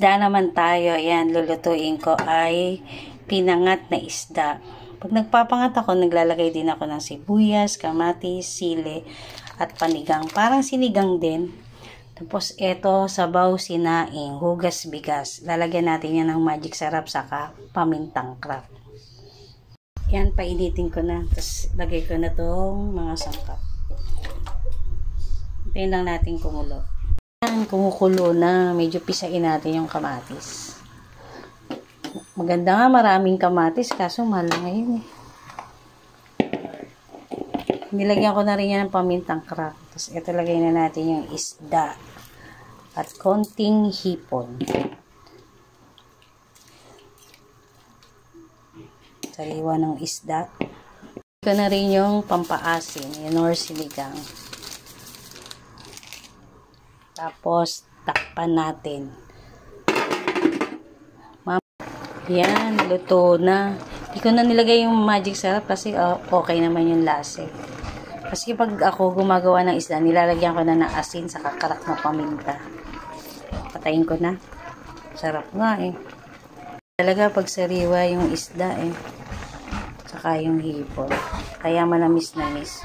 Isda naman tayo. Ayan, lulutuin ko ay pinangat na isda. Pag nagpapangat ako, naglalagay din ako ng sibuyas, kamatis, sili, at panigang. Parang sinigang din. Tapos, eto, sabaw, sinaing, hugas, bigas. Lalagyan natin yan ng magic sarap saka pamintang crab. Yan, painitin ko na. Tapos, lagay ko na tong mga sangkap. Hintayin lang natin kumulo. Yan, kumukulo na. Medyo pisain natin yung kamatis. Maganda nga, maraming kamatis. Kaso, mahal na ngayon eh. Nilagyan ko na rin yan ng pamintang crab. Tapos, ito lagay na natin yung isda. At konting hipon. Sariwa ng isda. Ito na rin yung pampaasin. Yung or sinigang. Tapos, takpan natin. Yan, luto na. Hindi ko na nilagay yung magic sarap kasi okay naman yung lasa. Kasi pag ako gumagawa ng isda, nilalagyan ko na ng asin sa kakarak na paminta. Patayin ko na. Sarap nga eh. Talaga pag sariwa yung isda eh. Saka yung hipon. Kaya manamis-namis.